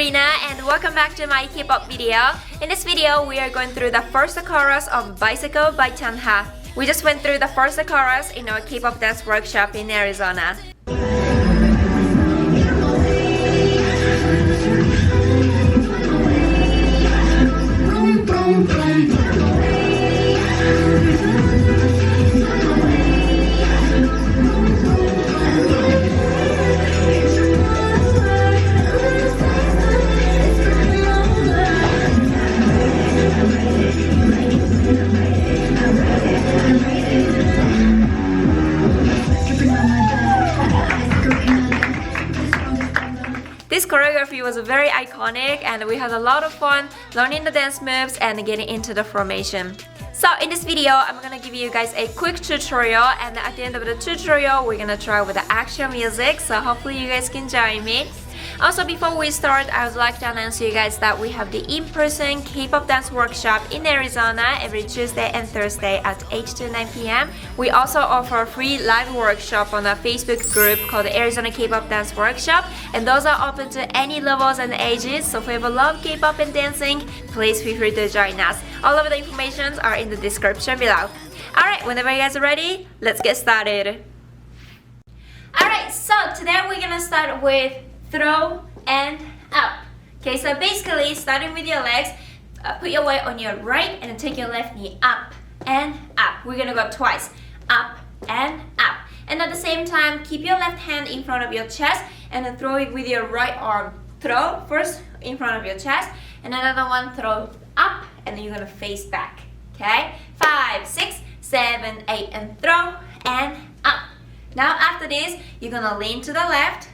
Rina and welcome back to my K-pop video. In this video, we are going through the first chorus of Bicycle by Chanha. We just went through the first chorus in our Kpop Dance Workshop in Arizona. This choreography was very iconic and we had a lot of fun learning the dance moves and getting into the formation. So in this video, I'm gonna give you guys a quick tutorial and at the end of the tutorial, we're gonna try with the actual music, so hopefully you guys can join me. Also, before we start, I would like to announce to you guys that we have the in-person Kpop Dance Workshop in Arizona every Tuesday and Thursday at 8 to 9 p.m. We also offer a free live workshop on a Facebook group called the Arizona Kpop Dance Workshop, and those are open to any levels and ages, so if you ever love K-pop and dancing, please feel free to join us. All of the information are in the description below. Alright, whenever you guys are ready, let's get started. Alright, so today we're gonna start with throw and up. Okay, so basically starting with your legs, put your weight on your right and then take your left knee up and up. We're gonna go twice, up and up. And at the same time, keep your left hand in front of your chest and then throw it with your right arm. Throw first in front of your chest and another one throw up and then you're gonna face back. Okay, 5, 6, 7, 8 and throw and up. Now after this, you're gonna lean to the left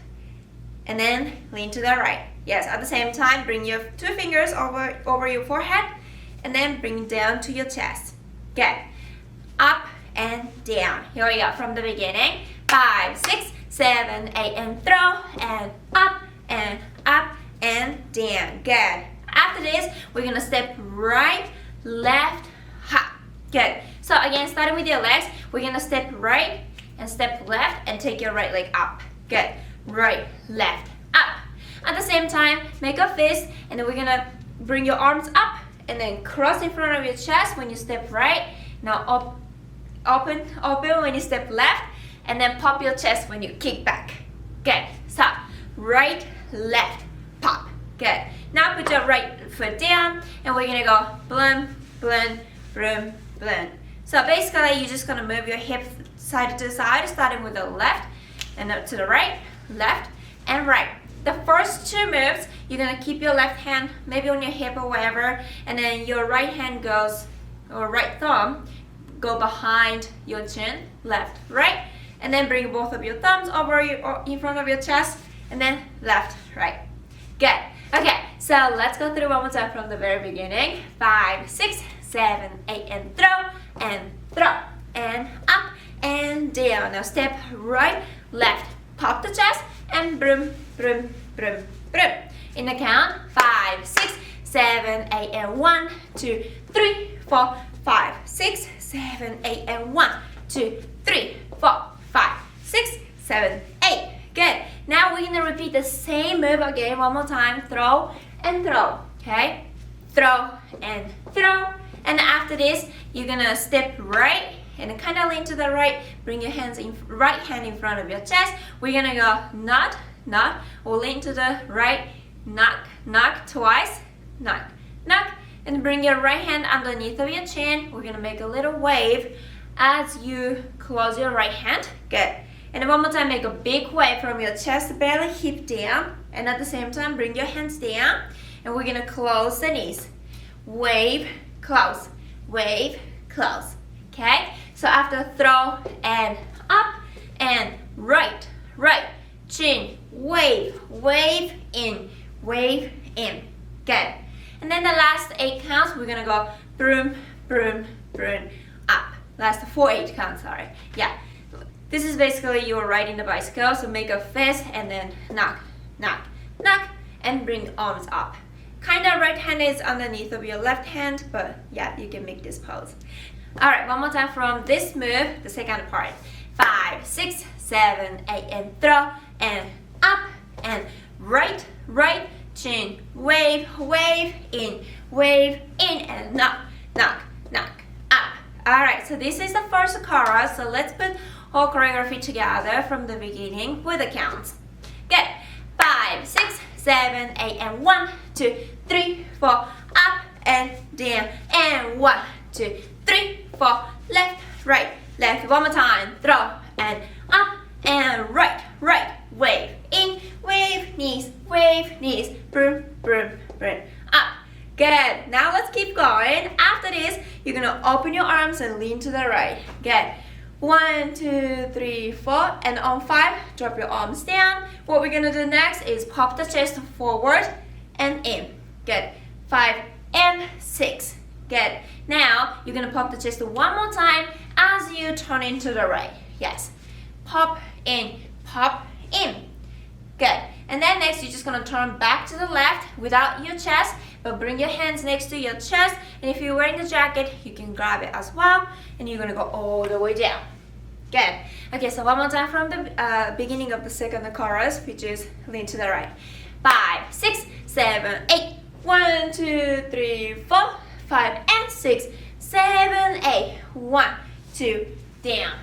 and then lean to the right. Yes, at the same time, bring your two fingers over your forehead and then bring down to your chest. Good. Up and down. Here we go from the beginning. 5, 6, 7, 8 and throw and up and down. Good. After this, we're gonna step right, left, hop. Good. So again, starting with your legs, we're gonna step right and step left and take your right leg up. Good. Right, left, up. At the same time, make a fist and then we're gonna bring your arms up and then cross in front of your chest when you step right. Now open when you step left and then pop your chest when you kick back. Good. Stop. Right, left, pop. Good. Now put your right foot down and we're gonna go bloom, bloom, bloom, bloom. So basically you're just gonna move your hips side to side, starting with the left and up to the right, left and right. The first two moves, you're gonna keep your left hand maybe on your hip or whatever, and then your right hand goes, or right thumb, go behind your chin, left, right, and then bring both of your thumbs over in front of your chest, and then left, right. Good. Okay, so let's go through one more time from the very beginning. 5, 6, 7, 8, and throw, and up and down. Now step right, left, pop the chest and broom, broom, broom, broom. In the count, 5, 6, 7, 8, and 1, 2, 3, 4, 5, 6, 7, 8, and 1, 2, 3, 4, 5, 6, 7, 8. Good. Now we're gonna repeat the same move again one more time. Throw and throw. Okay? Throw and throw. And after this, you're gonna step right and kind of lean to the right, bring your right hand in front of your chest. We're gonna go knock, knock, or lean to the right, knock, knock twice, knock, knock, and bring your right hand underneath of your chin. We're gonna make a little wave as you close your right hand. Good. And then one more time, make a big wave from your chest, belly, hip down, and at the same time, bring your hands down, and we're gonna close the knees. Wave, close, wave, close. Okay, so after throw and up and right, right, chin, wave, wave in, good. And then the last 8 counts, we're gonna go broom, broom, broom, up. Last 4 8 counts, sorry. Yeah, this is basically you're riding the bicycle, so make a fist and then knock, knock, knock, and bring arms up. Kind of right hand is underneath of your left hand, but yeah, you can make this pose. Alright, one more time from this move, the second part. 5, 6, 7, 8, and throw, and up, and right, right, chin, wave, wave, in, and knock, knock, knock, up. Alright, so this is the first chorus, so let's put whole choreography together from the beginning with the counts. Good. 5, 6, 7, 8, and 1, 2, 3, 4, up and down, and 1, 2, 3, 4, left, right, left, one more time, throw, and up, and right, right, wave, in, wave, knees, broom, broom, broom, up. Good. Now let's keep going. After this, you're gonna open your arms and lean to the right. Good. 1, 2, 3, 4, and on 5, drop your arms down. What we're gonna do next is pop the chest forward and in. Good. 5 and 6. Good. Now you're gonna pop the chest one more time as you turn into the right. Yes. Pop in, pop in. Good. And then next you're just gonna turn back to the left without your chest, but bring your hands next to your chest, and if you're wearing the jacket, you can grab it as well, and you're gonna go all the way down. Good. Okay, so one more time from the beginning of the second chorus, which is lean to the right. 5, 6, 7, 8. 1, 2, 3, 4, 5, and 6, 7, 8. 1, 2, down.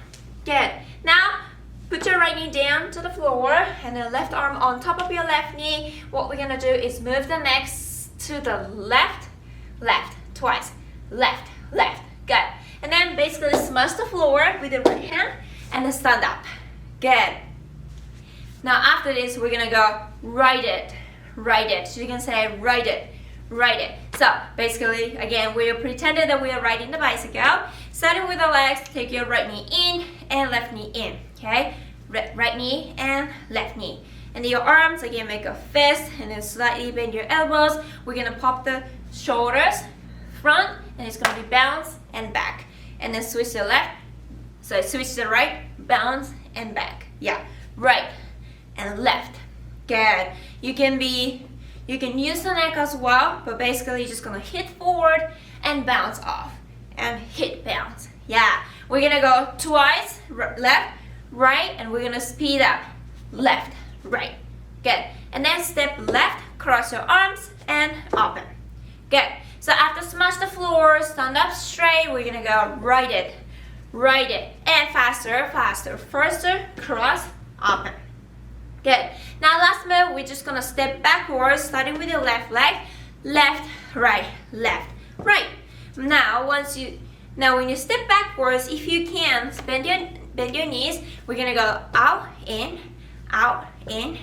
Good. Now, put your right knee down to the floor and the left arm on top of your left knee. What we're gonna do is move the neck to the left, left, twice, left, left. Good. And then basically smash the floor with the right hand and then stand up. Good. Now after this, we're gonna go right it, right it. So you can say right it, right it. So basically, again, we're pretending that we are riding the bicycle. Starting with the legs, take your right knee in and left knee in. Okay, right knee and left knee. And your arms, again, make a fist and then slightly bend your elbows. We're gonna pop the shoulders front and it's gonna be bounce and back. And then switch to the left, so switch to the right, bounce and back. Yeah, right and left. Good. You can use the neck as well, but basically you're just gonna hit forward and bounce off and hit bounce. Yeah, we're gonna go twice, left, right, and we're gonna speed up, left, right. Good. And then step left, cross your arms and open. Good. So after smash the floor, stand up straight, we're gonna go right it, and faster, faster, faster, cross, open. Good. Now last move, we're just gonna step backwards, starting with your left leg, left, right, left, right. Now when you step backwards, if you can, bend your knees. We're gonna go out, in, out, in,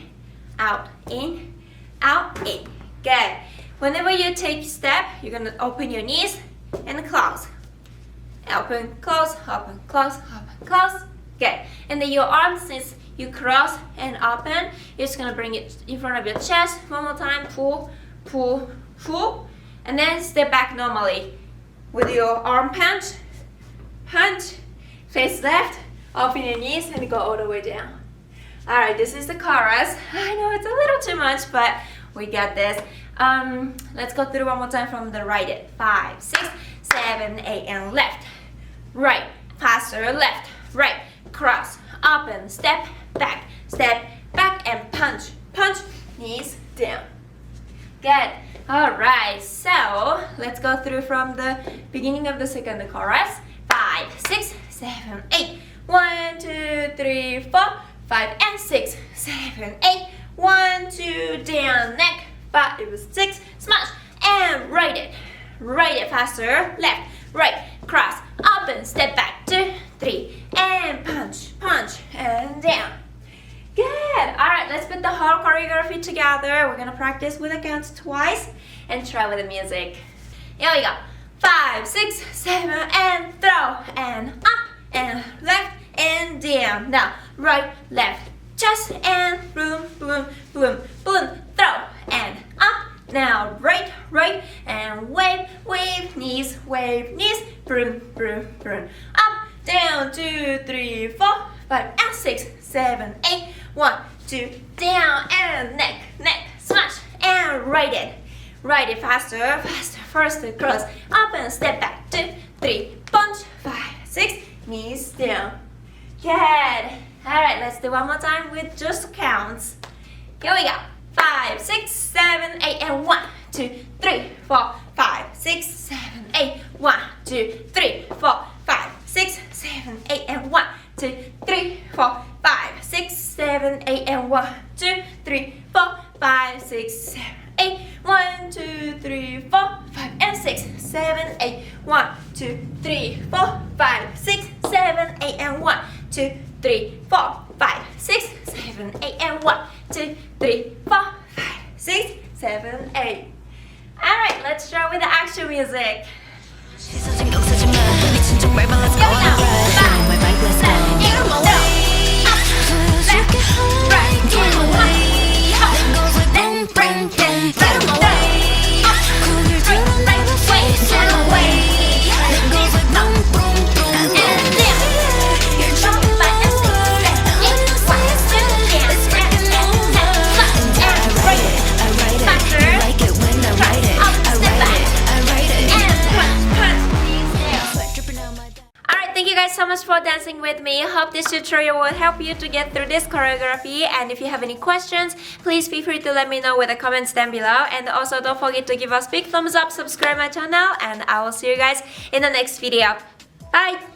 out, in, out, in. Good. Whenever you take a step, you're gonna open your knees and close. Open, close, open, close, open, close. Good. And then your arms, since you cross and open, you're just gonna bring it in front of your chest. One more time, pull, pull, pull. And then step back normally. With your arm punch, punch, face left, open your knees and go all the way down. Alright, this is the chorus. I know it's a little too much, but we got this. Let's go through one more time from the right it. 5, 6, 7, 8, and left, right, faster, left, right, cross, open, step back, and punch, punch, knees down. Good. Alright, so let's go through from the beginning of the second chorus. 5, 6, 7, 8. 1, 2, 3, 4, 5, and 6, 7, 8. 1, 2, down, neck, 5, 6, smash, and right it faster, left, right, cross, open, step back, 2, 3, and punch, punch, and down. Good. Alright, let's put the whole choreography together. We're gonna practice with the counts twice and try with the music. Here we go. 5, 6, 7, and throw, and up, and left, and down. Now, right, left, just, and boom, boom, boom, boom, throw, and up. Now, right, and wave, knees, broom, broom, broom. Up, down, 2, 3, 4, 5, and 6, 7, 8. 1, 2, down, and neck, smash, and right it faster, faster, cross, up and step back, 2, 3, punch, 5, 6, knees down. Good. Alright, let's do one more time with just counts. Here we go. 5, 5, 6, 7, 8, and 1, 2, 3, 4, 5, 6, 7, 8, 1, 2, 3, 4, 5, 6, 7, 8, and 1, 2, 3, 4, 5, 6, 7, 8, and 1, 2, 3, 4, 5, 6, 7, 8, 1, 2, 3, 4, 5, and 6, 7, 8, 1, 2, 3, 4, 5, 6, 7, 8, and 1, 2, 3, 4, 5, 6, 7, 8, and 1, 2, 3, 4, 5, 6, 7, 8. Alright, let's start with the action music. Go now. 5, 7, 8, 1, up, left, right, get away. Up, left, right, get away. Up, right, way, get away. And down. You're jumping by a 6, 7, 8, 1, 2, dance, and left, and right. Faster. Up, step back. Alright, thank you guys so much for dancing with me. Hope this tutorial will help you to get through this choreography, and if you have any questions, please feel free to let me know with the comments down below, and also don't forget to give us big thumbs up, subscribe my channel, and I will see you guys in the next video. Bye!